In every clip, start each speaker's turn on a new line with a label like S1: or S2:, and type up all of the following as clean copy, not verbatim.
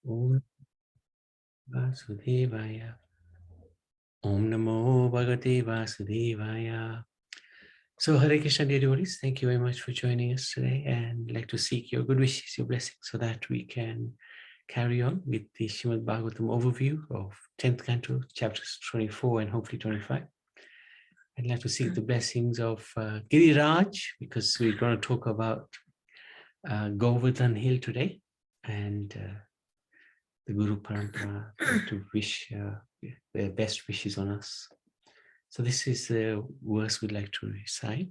S1: Om Vasudevaya. Om Namo Bhagavate Vasudevaya. So, Hare Krishna, dear devotees, thank you very much for joining us today, and I'd like to seek your good wishes, your blessings, so that we can carry on with the Srimad Bhagavatam overview of 10th Canto, chapters 24 and hopefully 25. I'd like to seek the blessings of Giriraj, because we're going to talk about Govardhan Hill today, and the Guru Parampara to wish their best wishes on us. So this is the verse we'd like to recite,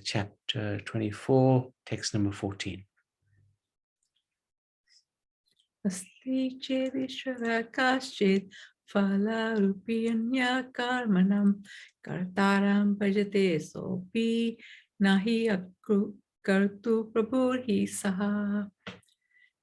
S1: chapter 24, text number 14.
S2: Asli chedishvara kaschid phala rupiyanya karmanam kartaram bhajate sopi nahi akru kartu prabhuhi saha.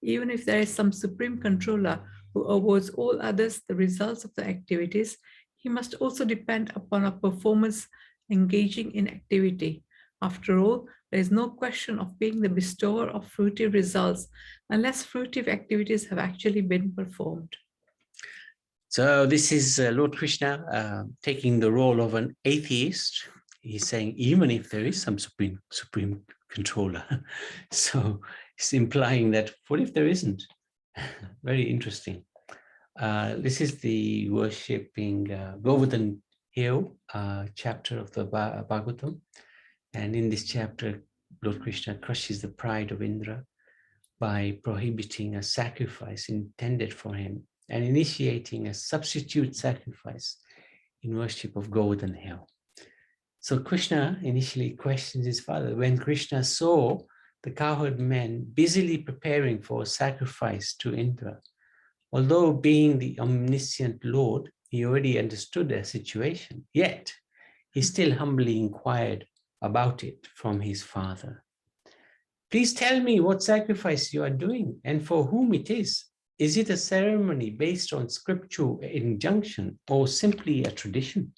S2: Even if there is some supreme controller who awards all others the results of the activities, he must also depend upon a performance engaging in activity. After all, there is no question of being the bestower of fruitive results unless fruitive activities have actually been performed.
S1: So this is Lord Krishna taking the role of an atheist. He's saying, even if there is some supreme controller. So it's implying that what if there isn't? Very interesting. This is the worshipping Govardhan Hill chapter of the Bhagavatam. And in this chapter, Lord Krishna crushes the pride of Indra by prohibiting a sacrifice intended for him and initiating a substitute sacrifice in worship of Govardhan Hill. So Krishna initially questions his father. When Krishna saw the cowherd men busily preparing for a sacrifice to Indra, although being the omniscient Lord, he already understood their situation, yet he still humbly inquired about it from his father. Please tell me what sacrifice you are doing and for whom it is. Is it a ceremony based on scriptural injunction or simply a tradition?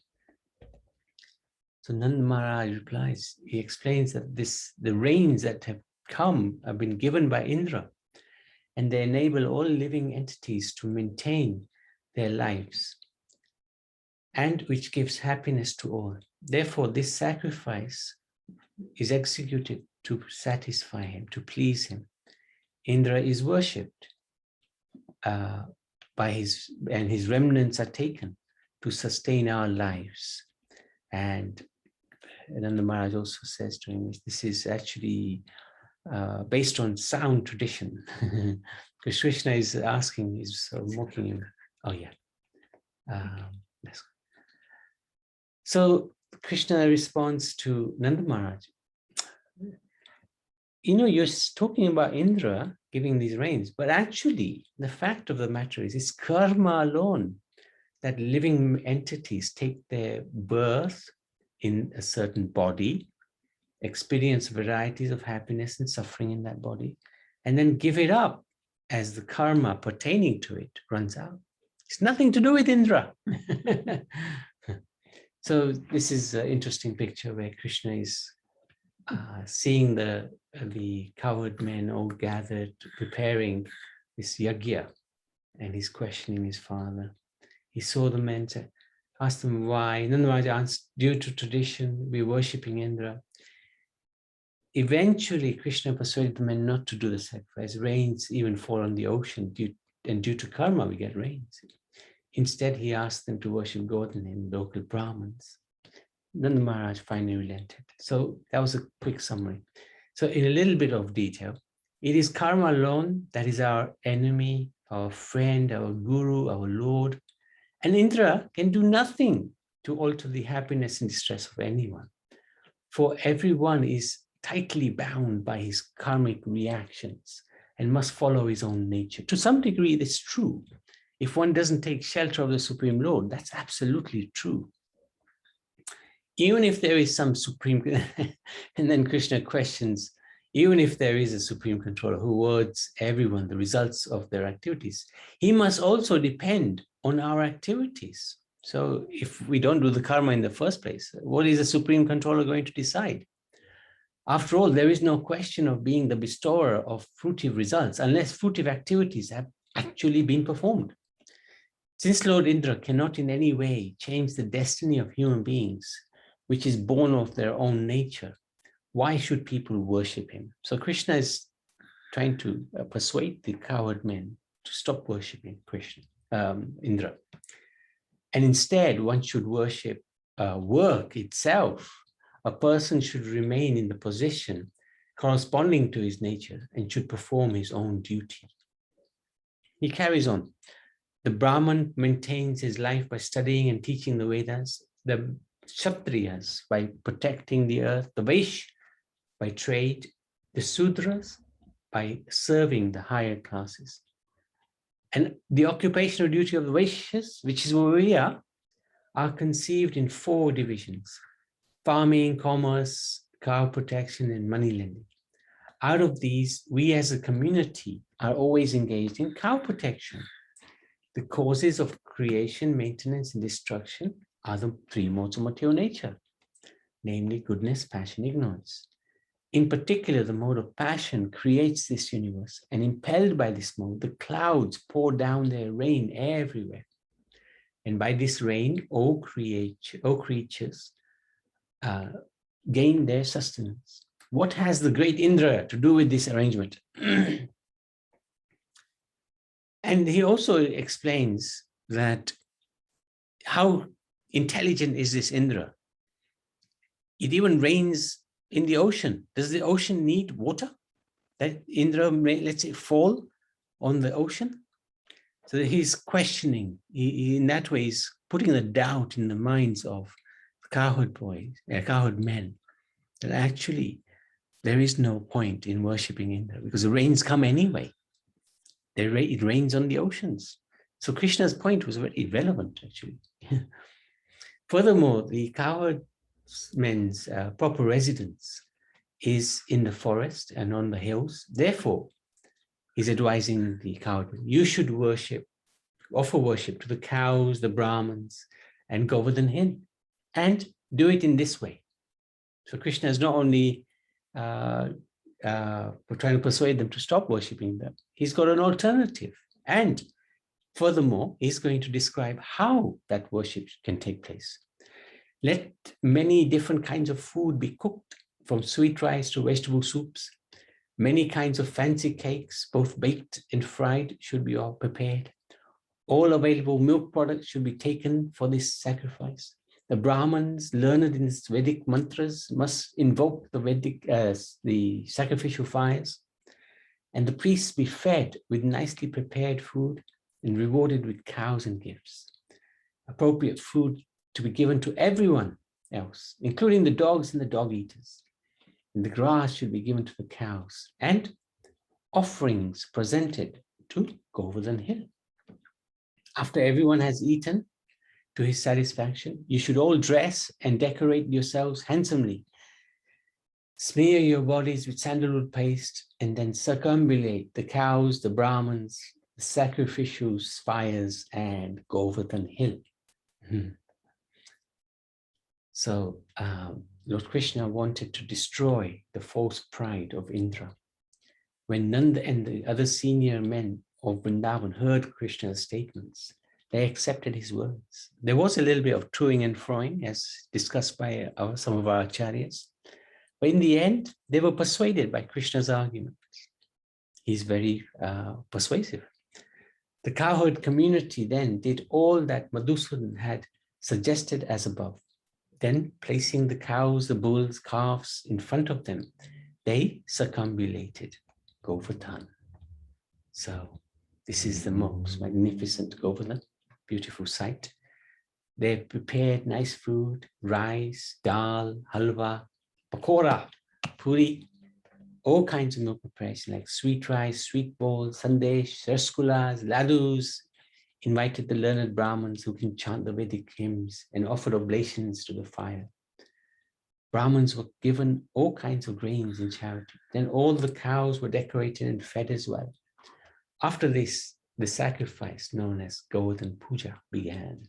S1: So Nanda Maharaj replies, he explains that the rains that have come have been given by Indra, and they enable all living entities to maintain their lives, and which gives happiness to all. Therefore, this sacrifice is executed to satisfy him, to please him. Indra is worshipped by his remnants are taken to sustain our lives. And Nanda Maharaj also says to him, this is actually based on sound tradition. Because Krishna is asking, he's sort of mocking him. Oh yeah. So Krishna responds to Nanda Maharaj, you're talking about Indra giving these rains, but actually the fact of the matter is it's karma alone that living entities take their birth in a certain body, experience varieties of happiness and suffering in that body, and then give it up as the karma pertaining to it runs out. It's nothing to do with Indra. So this is an interesting picture where Krishna is seeing the cowherd men all gathered, preparing this yajna, and he's questioning his father. He saw the men, asked them why. Nanda Maharaj answered, due to tradition, we're worshipping Indra. Eventually, Krishna persuaded the men not to do the sacrifice. Rains even fall on the ocean, and due to karma, we get rains. Instead, he asked them to worship Govardhan and local Brahmins. Nanda Maharaj finally relented. So that was a quick summary. So in a little bit of detail, it is karma alone that is our enemy, our friend, our guru, our Lord. And Indra can do nothing to alter the happiness and distress of anyone. For everyone is tightly bound by his karmic reactions and must follow his own nature. To some degree, that's true. If one doesn't take shelter of the Supreme Lord, that's absolutely true. Even if there is some supreme, and then Krishna questions, even if there is a supreme controller who awards everyone the results of their activities, he must also depend on our activities. So if we don't do the karma in the first place, what is the supreme controller going to decide? After all, there is no question of being the bestower of fruitive results unless fruitive activities have actually been performed. Since Lord Indra cannot in any way change the destiny of human beings, which is born of their own nature, why should people worship him? So Krishna is trying to persuade the cowherd men to stop worshipping Indra. And instead, one should worship work itself. A person should remain in the position corresponding to his nature and should perform his own duty. He carries on. The Brahman maintains his life by studying and teaching the Vedas, the Kshatriyas by protecting the earth, the Vaishya by trade, the Sudras by serving the higher classes. And the occupational duty of the Vaishyas, which is where we are conceived in 4 divisions: farming, commerce, cow protection, and money lending. Out of these, we as a community are always engaged in cow protection. The causes of creation, maintenance, and destruction are the 3 modes of material nature, namely goodness, passion, ignorance. In particular, the mode of passion creates this universe, and impelled by this mode, the clouds pour down their rain everywhere. And by this rain, all creatures gain their sustenance. What has the great Indra to do with this arrangement? And he also explains that how intelligent is this Indra? It even rains in the ocean. Does the ocean need water? That Indra may, let's say, fall on the ocean? So he's questioning, in that way, he's putting a doubt in the minds of cowherd men, that actually there is no point in worshipping Indra because the rains come anyway. It rains on the oceans. So Krishna's point was very relevant, actually. Furthermore, the cowherd men's proper residence is in the forest and on the hills. Therefore, he's advising the cowherd men, you should offer worship to the cows, the Brahmins, and Govardhan Hill, and do it in this way. So Krishna is not only trying to persuade them to stop worshipping them, he's got an alternative. And furthermore, he's going to describe how that worship can take place. Let many different kinds of food be cooked, from sweet rice to vegetable soups. Many kinds of fancy cakes, both baked and fried, should be all prepared. All available milk products should be taken for this sacrifice. The Brahmins, learned in Vedic mantras, must invoke the sacrificial fires, and the priests be fed with nicely prepared food and rewarded with cows and gifts. Appropriate food to be given to everyone else, including the dogs and the dog eaters. And the grass should be given to the cows, and offerings presented to Govardhan Hill. After everyone has eaten to his satisfaction, you should all dress and decorate yourselves handsomely. Smear your bodies with sandalwood paste and then circumambulate the cows, the Brahmins, the sacrificial fires, and Govardhan Hill. So Lord Krishna wanted to destroy the false pride of Indra. When Nanda and the other senior men of Vrindavan heard Krishna's statements, they accepted his words. There was a little bit of toing and froing, as discussed by some of our acharyas. But in the end, they were persuaded by Krishna's arguments. He's very persuasive. The cowherd community then did all that Madhusudan had suggested as above. Then, placing the cows, the bulls, calves in front of them, they circumambulated Govardhan. So this is the most magnificent Govardhan, beautiful sight. They prepared nice food, rice, dal, halwa, pakora, puri, all kinds of milk preparation like sweet rice, sweet balls, sandesh, rasgullas, ladus, invited the learned Brahmins who can chant the Vedic hymns and offered oblations to the fire. Brahmins were given all kinds of grains in charity. Then all the cows were decorated and fed as well. After this, the sacrifice known as Govardhan Puja began.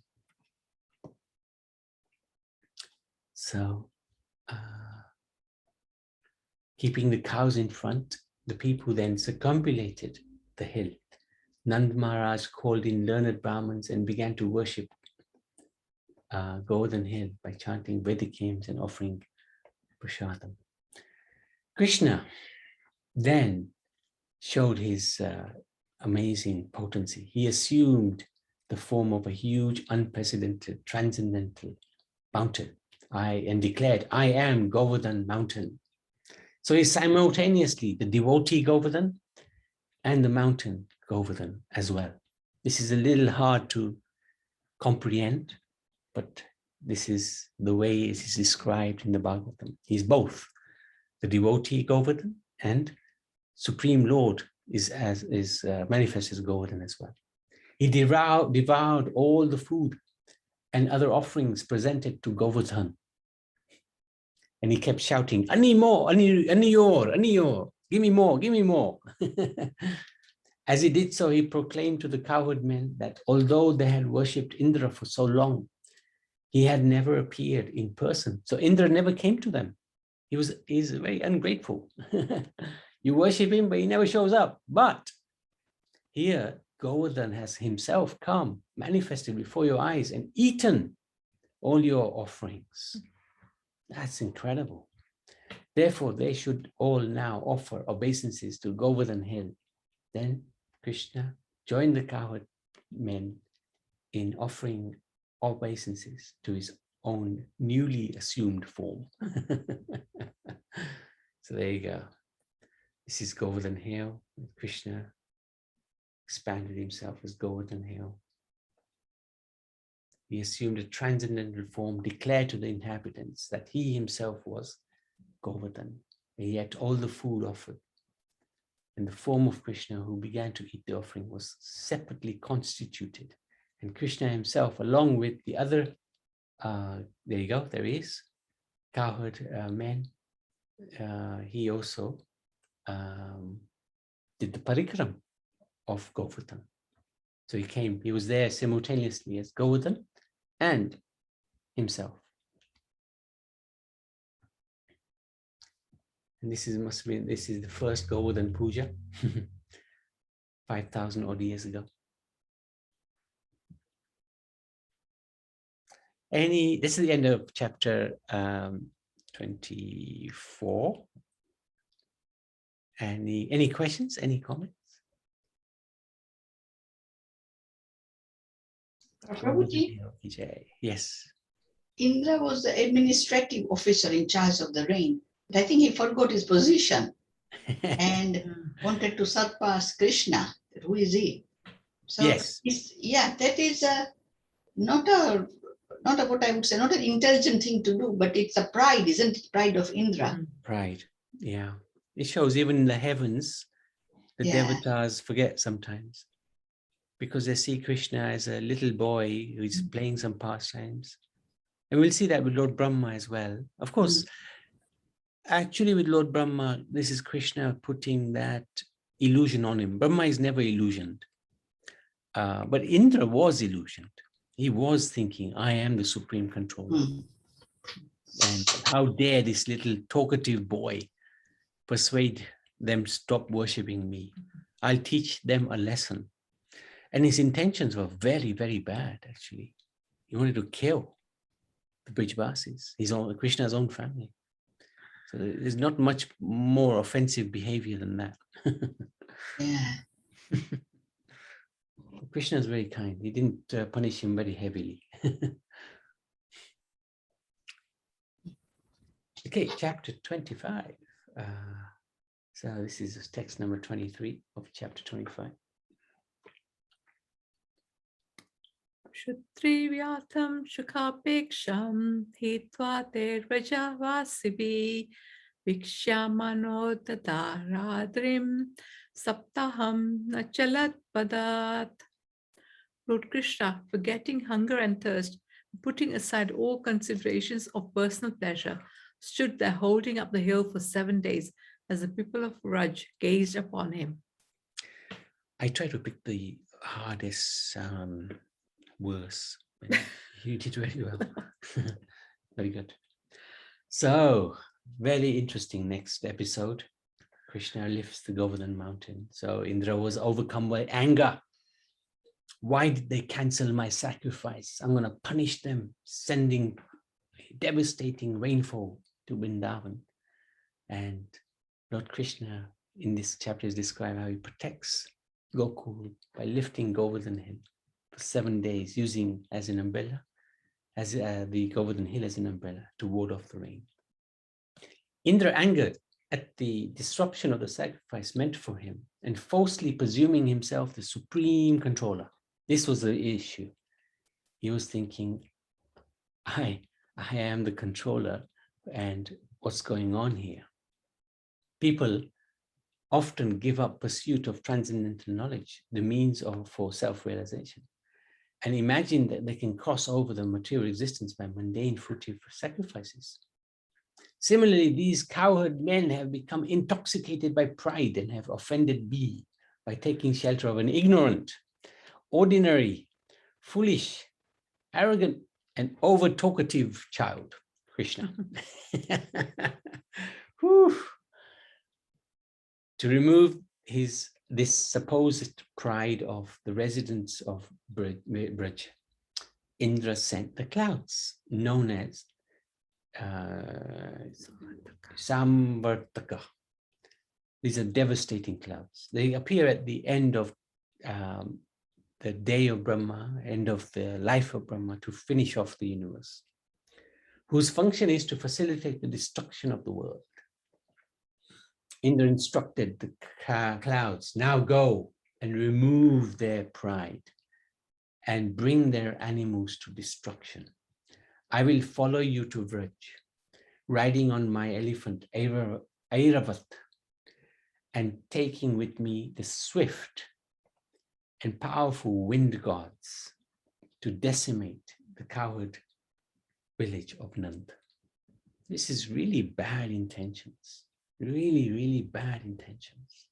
S1: So keeping the cows in front. The people then circumambulated the hill. Nand Maharaj called in learned Brahmins and began to worship Govardhan Hill by chanting Vedic hymns and offering prasadam. Krishna then showed his amazing potency. He assumed the form of a huge, unprecedented, transcendental mountain. And declared, I am Govardhan mountain. So he's simultaneously the devotee Govardhan and the mountain Govardhan as well. This is a little hard to comprehend, but this is the way it is described in the Bhagavatam. He's both the devotee Govardhan and Supreme Lord is manifest as Govardhan as well. He devoured all the food and other offerings presented to Govardhan. And he kept shouting, Ani more, Ani yor, Ani yor, give me more, give me more. As he did so, he proclaimed to the cowherd men that although they had worshipped Indra for so long, he had never appeared in person. So Indra never came to them. He's very ungrateful. You worship him, but he never shows up. But here, Govardhan has himself come, manifested before your eyes and eaten all your offerings. That's incredible. Therefore, they should all now offer obeisances to Govardhan Hill. Then Krishna joined the cowherd men in offering obeisances to his own newly assumed form. So there you go. This is Govardhan Hill. Krishna expanded himself as Govardhan Hill. He assumed a transcendental form, declared to the inhabitants that he himself was Govardhan. He ate all the food offered. And the form of Krishna who began to eat the offering was separately constituted. And Krishna himself, along with the other, there you go, there he is, cowherd men, he also did the parikram of Govardhan. So he was there simultaneously as Govardhan and himself. And this is the first Govardhan Puja, 5,000 odd years ago. This is the end of chapter 24. Any questions? Any comments?
S3: Prabhuji,
S1: yes.
S3: Indra was the administrative officer in charge of the rain. But I think he forgot his position and wanted to surpass Krishna. Who is he? So
S1: yes.
S3: That is not a what I would say, not an intelligent thing to do, but it's a pride, isn't it? Pride of Indra.
S1: Pride, yeah. It shows even in the heavens, the devatas forget sometimes because they see Krishna as a little boy who's playing some pastimes. And we'll see that with Lord Brahma as well. Of course, actually with Lord Brahma, this is Krishna putting that illusion on him. Brahma is never illusioned. But Indra was illusioned. He was thinking, I am the supreme controller. And how dare this little talkative boy persuade them stop worshipping me. I'll teach them a lesson. And his intentions were very, very bad, actually. He wanted to kill the Brijvasis, Krishna's own family. So there's not much more offensive behavior than that. Krishna is very kind. He didn't punish him very heavily. Okay, chapter 25. So this is text number 23 of chapter 25.
S2: Kshatrivyatam shukapeksham hitva te rajavasibi vikshamano tataradrim saptaham nachalat padat. Lord Krishna, forgetting hunger and thirst, putting aside all considerations of personal pleasure, stood there holding up the hill for 7 days as the people of Raj gazed upon him.
S1: I try to pick the hardest verse. You did very well. Very good. So very interesting next episode. Krishna lifts the Govardhan mountain. So Indra was overcome by anger. Why did they cancel my sacrifice? I'm going to punish them, sending devastating rainfall to Vrindavan. And Lord Krishna in this chapter is described how he protects Gokul by lifting Govardhan Hill for 7 days, using as an umbrella, as the Govardhan Hill as an umbrella to ward off the rain. Indra, angered at the disruption of the sacrifice meant for him and falsely presuming himself the supreme controller. This was the issue. He was thinking, I am the controller, and what's going on here? People often give up pursuit of transcendental knowledge, the means for self-realization, and imagine that they can cross over the material existence by mundane fruitive sacrifices. Similarly, these cowherd men have become intoxicated by pride and have offended me by taking shelter of an ignorant, ordinary, foolish, arrogant, and over-talkative child, Krishna. To remove this supposed pride of the residents of Braj, Indra sent the clouds, known as Samvartaka. These are devastating clouds. They appear at the end of the day of Brahma, end of the life of Brahma, to finish off the universe, whose function is to facilitate the destruction of the world. Indra instructed the clouds, now go and remove their pride and bring their animals to destruction. I will follow you to Vraj, riding on my elephant Airavat, and taking with me the swift and powerful wind gods to decimate the cowherd village of Nand. This is really bad intentions, really, really bad intentions.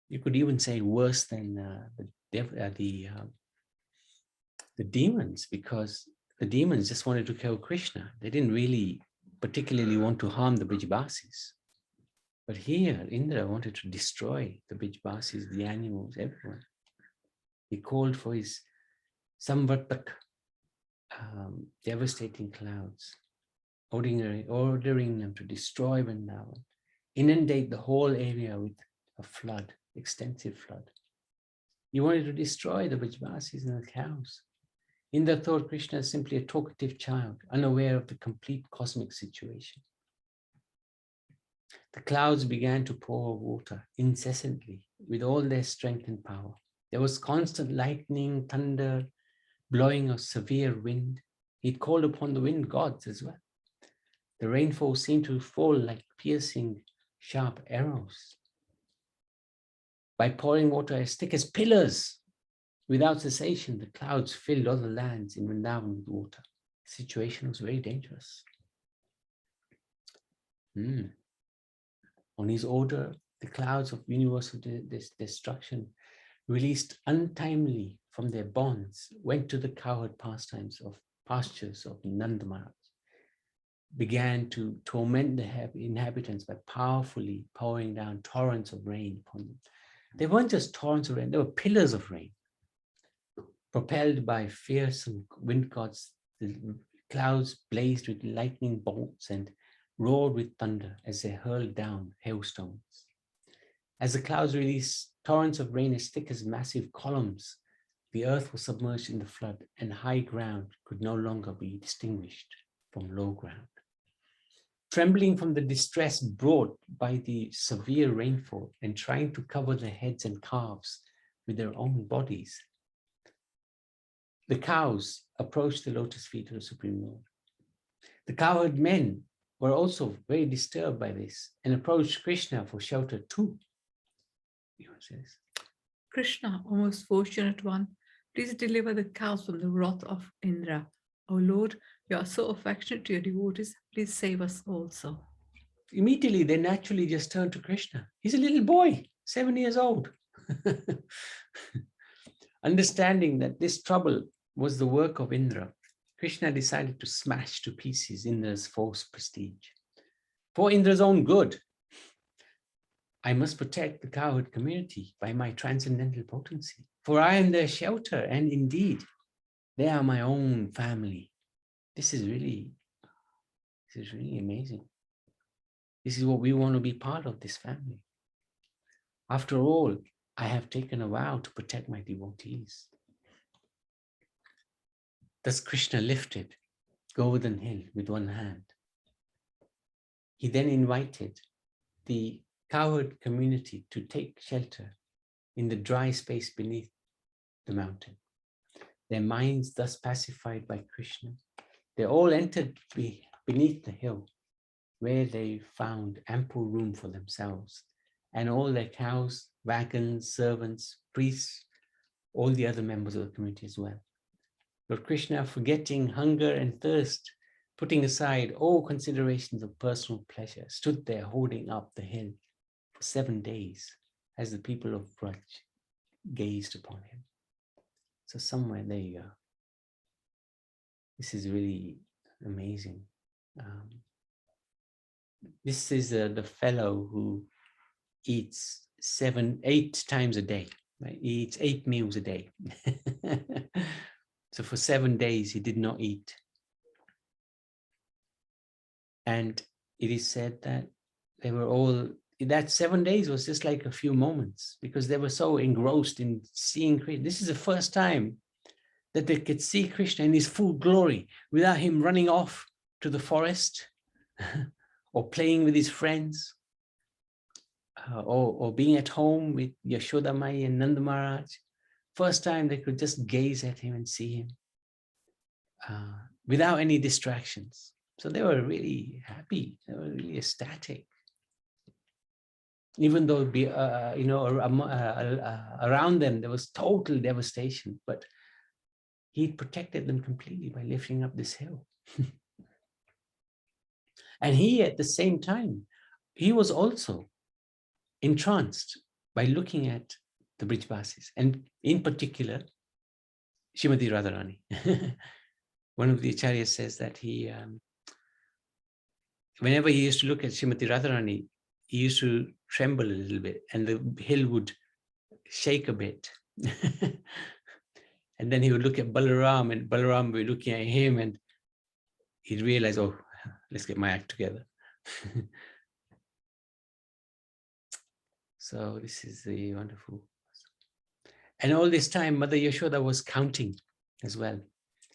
S1: You could even say worse than the demons, because the demons just wanted to kill Krishna. They didn't really particularly want to harm the Brijbasis. But here, Indra wanted to destroy the Brijbasis, the animals, everyone. He called for his Samvartak, devastating clouds, ordering them to destroy Vrindavan, inundate the whole area with a flood, extensive flood. He wanted to destroy the Brijbasis and the cows. Indra thought Krishna is simply a talkative child, unaware of the complete cosmic situation. The clouds began to pour water incessantly with all their strength and power. There was constant lightning, thunder, blowing of severe wind. He'd called upon the wind gods as well. The rainfall seemed to fall like piercing, sharp arrows. By pouring water as thick as pillars, without cessation, the clouds filled all the lands in Vrindavan with water. The situation was very dangerous. On his order, the clouds of universal destruction, released untimely from their bonds, went to the cowherd pastures of Nand Maharaj, began to torment the inhabitants by powerfully pouring down torrents of rain upon them. They weren't just torrents of rain, they were pillars of rain. Propelled by fearsome wind gods, the clouds blazed with lightning bolts and roared with thunder as they hurled down hailstones. As the clouds released torrents of rain as thick as massive columns, the earth was submerged in the flood, and high ground could no longer be distinguished from low ground. Trembling from the distress brought by the severe rainfall and trying to cover their heads and calves with their own bodies, the cows approached the lotus feet of the Supreme Lord. The cowherd men were also very disturbed by this and approached Krishna for shelter too.
S2: Krishna, O most fortunate one, please deliver the cows from the wrath of Indra. O Lord, you are so affectionate to your devotees, please save us also.
S1: Immediately, they naturally just turned to Krishna. He's a little boy, 7 years old. Understanding that this trouble was the work of Indra, Krishna decided to smash to pieces Indra's false prestige. for Indra's own good, I must protect the cowherd community by my transcendental potency, for I am their shelter, and indeed, they are my own family. This is really amazing. This is what we want to be part of, this family. After all, I have taken a vow to protect my devotees. Thus Krishna lifted Govardhan Hill with one hand. He then invited the cowherd community to take shelter in the dry space beneath the mountain. Their minds thus pacified by Krishna, they all entered beneath the hill, where they found ample room for themselves and all their cows, wagons, servants, priests, all the other members of the community as well. Lord Krishna, forgetting hunger and thirst, putting aside all considerations of personal pleasure, stood there holding up the hill for 7 days as the people of Braj gazed upon him. So somewhere, there you go. This is really amazing. This is the fellow who eats 8 times a day. Right? He eats 8 meals a day. So for 7 days, he did not eat. And it is said that they were all, that 7 days was just like a few moments, because they were so engrossed in seeing Krishna. This is the first time that they could see Krishna in his full glory without him running off to the forest or playing with his friends, or being at home with Yashoda Mai and Nanda Maharaj. First time they could just gaze at him and see him without any distractions. So they were really happy. They were really ecstatic. Even though around them there was total devastation, but he protected them completely by lifting up this hill. And he, at the same time, he was also entranced by looking at the Brijvasis, and in particular, Srimati Radharani. One of the acharyas says that he, whenever he used to look at Srimati Radharani, he used to tremble a little bit, and the hill would shake a bit. And then he would look at Balaram, and Balaram would be looking at him, and he'd realize, oh, let's get my act together. So this is the wonderful. And all this time, Mother Yashoda was counting as well.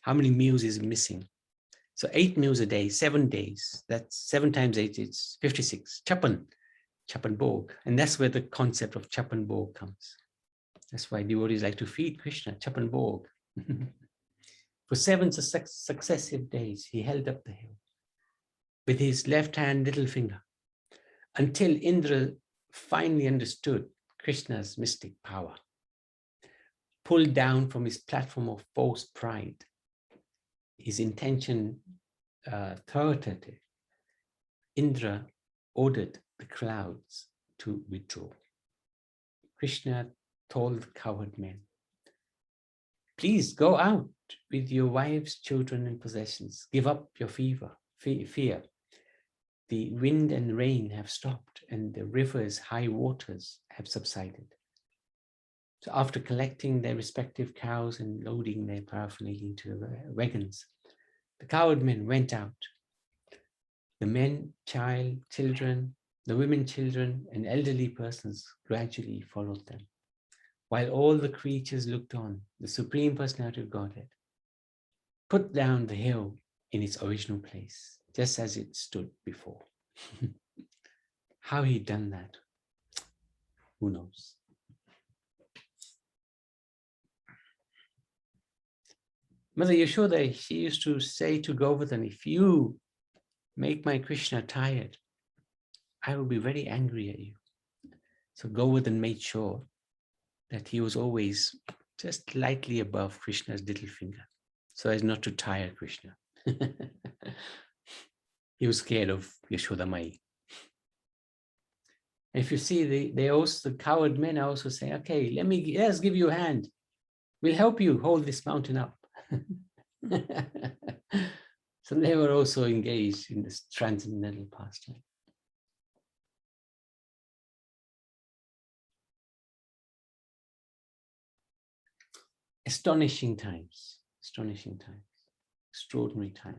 S1: How many meals is missing? So 8 meals a day, 7 days. That's 7 times 8, it's 56. Chapan Bhog. And that's where the concept of Chapan Bhog comes. That's why devotees like to feed Krishna, Chapan Bhog. For 7 successive days, he held up the hill with his left hand little finger, until Indra finally understood Krishna's mystic power. Pulled down from his platform of false pride, his intention thwarted, Indra ordered the clouds to withdraw. Krishna told the cowherd men, please go out with your wives, children, and possessions. Give up your fear. The wind and rain have stopped, and the river's high waters have subsided. So after collecting their respective cows and loading their paraphernalia into the wagons, the cowherd men went out. The men, children, the women, children, and elderly persons gradually followed them. While all the creatures looked on, the Supreme Personality of Godhead put down the hill in its original place, just as it stood before. How he'd done that, who knows? Mother Yashoda, she used to say to Govardhan, if you make my Krishna tired, I will be very angry at you. So Govardhan made sure that he was always just lightly above Krishna's little finger, so as not to tire Krishna. He was scared of Yashoda Mai. If you see, the cowherd men also say, okay, let's give you a hand. We'll help you hold this mountain up. So they were also engaged in this transcendental pastime. astonishing times, extraordinary times.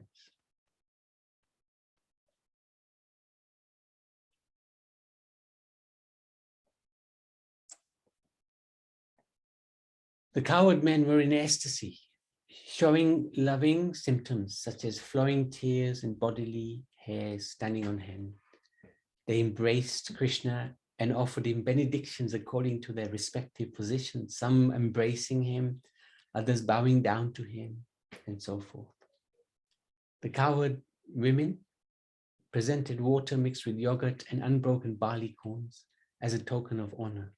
S1: The cowherd men were in ecstasy, showing loving symptoms such as flowing tears and bodily hairs standing on hand. They embraced Krishna and offered him benedictions according to their respective positions, some embracing him, others bowing down to him, and so forth. The cowherd women presented water mixed with yogurt and unbroken barley corns as a token of honor,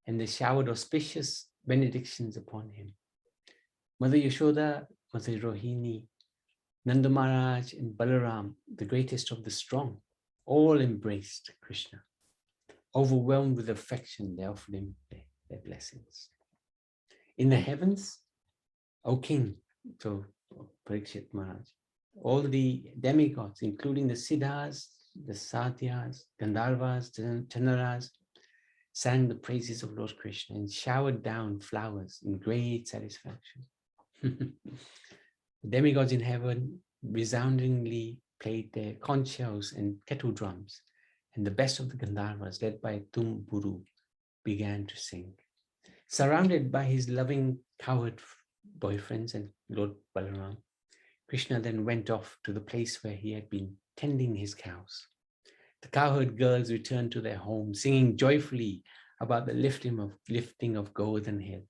S1: and they showered auspicious benedictions upon him. Mother Yashoda, Mother Rohini, Nanda Maharaj, and Balaram, the greatest of the strong, all embraced Krishna. Overwhelmed with affection, they offered him their blessings. In the heavens, O King, so Parikshit Maharaj, all the demigods, including the Siddhas, the Satyas, Gandharvas, Chandaras, sang the praises of Lord Krishna and showered down flowers in great satisfaction. The demigods in heaven resoundingly played their conchos and kettle drums, and the best of the Gandharvas, led by Tumburu, began to sing. Surrounded by his loving cowherd boyfriends and Lord Balaram, Krishna then went off to the place where he had been tending his cows. The cowherd girls returned to their home, singing joyfully about the lifting of Govardhan Hill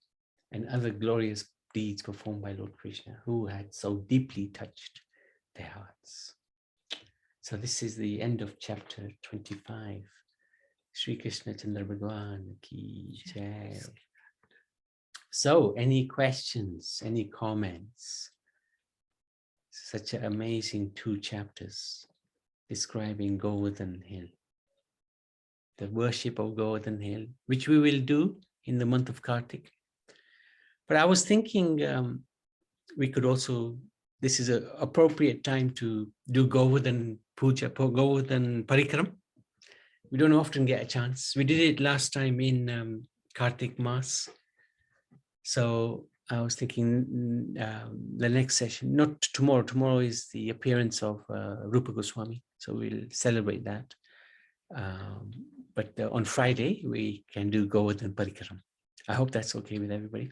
S1: and other glorious deeds performed by Lord Krishna, who had so deeply touched their hearts. So this is the end of chapter 25. Sri Krishna Chandra Bhagwan ki jai. So, any questions, any comments? Such an amazing 2 chapters describing Govardhan Hill, the worship of Govardhan Hill, which we will do in the month of Kartik. But I was thinking we could also, this is an appropriate time to do Govardhan Puja, Govardhan Parikram. We don't often get a chance. We did it last time in Kartik Mass. So I was thinking the next session, not tomorrow. Tomorrow is the appearance of Rupa Goswami. So we'll celebrate that. But on Friday, we can do Govardhan Parikram. I hope that's okay with everybody.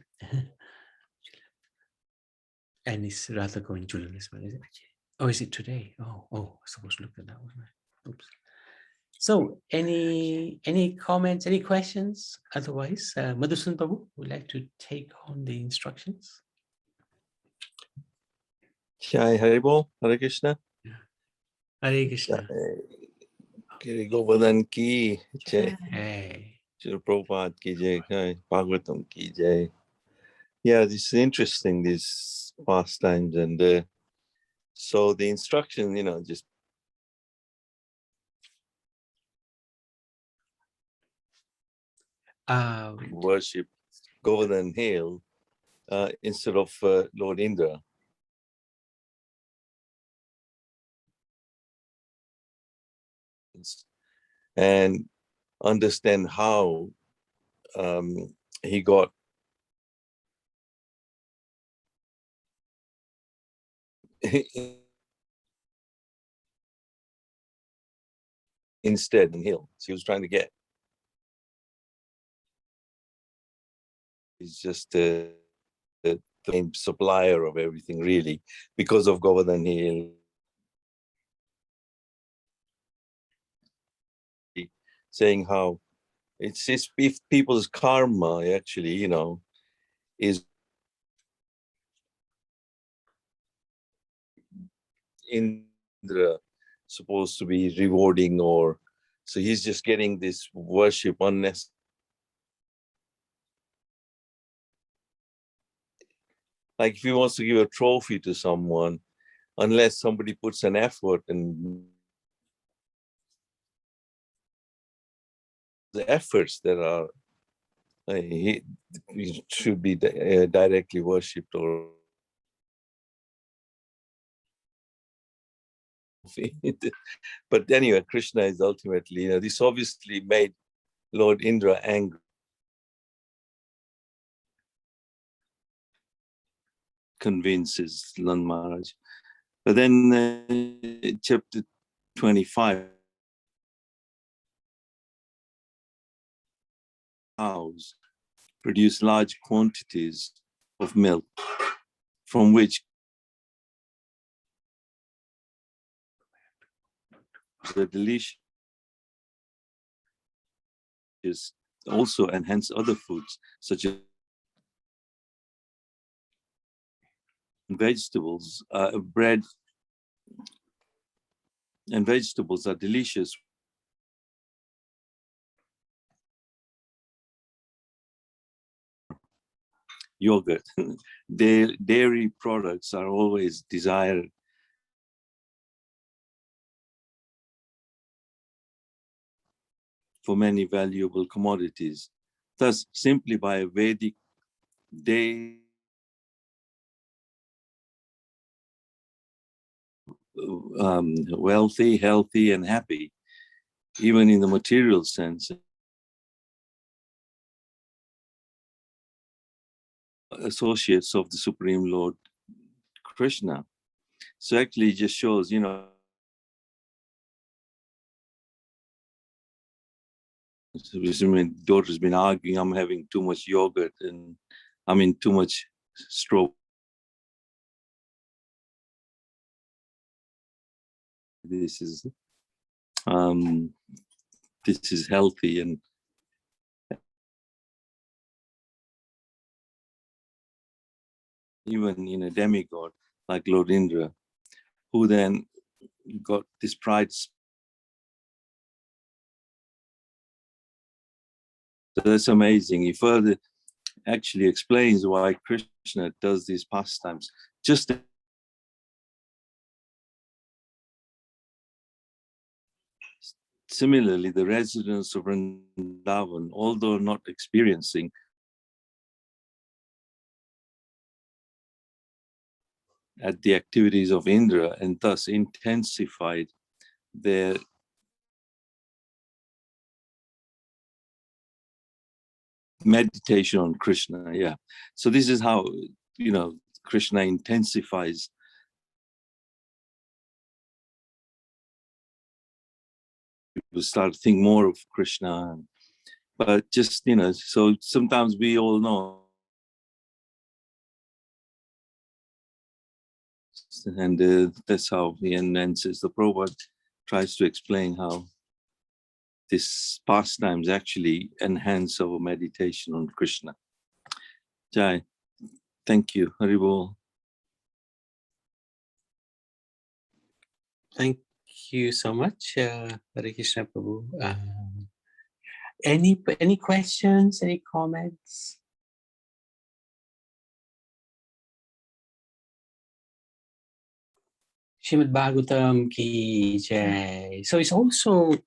S1: And it's Radha going Julan as well, is it? Oh, is it today? Oh, I was supposed to look at that, wasn't I? Oops. So any comments, any questions? Otherwise, Madhusudan Prabhu would like to take on the instructions.
S4: Jai Haribol, Hare Krishna.
S1: Hare Krishna.
S4: Giri Govardhan ki jai.
S1: Hey.
S4: Srila Prabhupada ki jai. Bhagavatam ki jai. Yeah, this is interesting, these pastimes. And so the instruction, just worship Govardhan Hill instead of Lord Indra. And understand how he got instead in Hill. So he was trying to get. He's just the main supplier of everything, really, because of Govardhan Hill. Saying how it's if people's karma actually, is Indra supposed to be rewarding, or so he's just getting this worship unnecessary. Like if he wants to give a trophy to someone, unless somebody puts an effort and the efforts that are, he should be directly worshipped or but anyway, Krishna is ultimately, this obviously made Lord Indra angry. convinces Nand Maharaj. But then chapter 25, cows produce large quantities of milk, from which the delicious also enhance other foods such as vegetables. Bread and vegetables are delicious. Yogurt, dairy products are always desired for many valuable commodities. Thus, simply by a Vedic day, wealthy, healthy, and happy, even in the material sense. Associates of the Supreme Lord Krishna. So actually, it just shows, you know, my daughter's been arguing, I'm having too much yogurt and I'm in too much straw. This is healthy, and even in a demigod like Lord Indra, who then got this pride. So that's amazing. He further actually explains why Krishna does these pastimes. Just similarly, the residents of Vrindavan, although not experiencing at the activities of Indra, and thus intensified their meditation on Krishna. Yeah. So this is how, you know, Krishna intensifies people start to think more of Krishna. But just, you know, so sometimes we all know, and that's how he enhances. The Prabhupada tries to explain how this pastimes actually enhance our meditation on Krishna. Jai, thank you. Haribol.
S1: Thank you so much, Hare Krishna Prabhu. Any questions, any comments? Srimad Bhagavatam ki jai. So it's also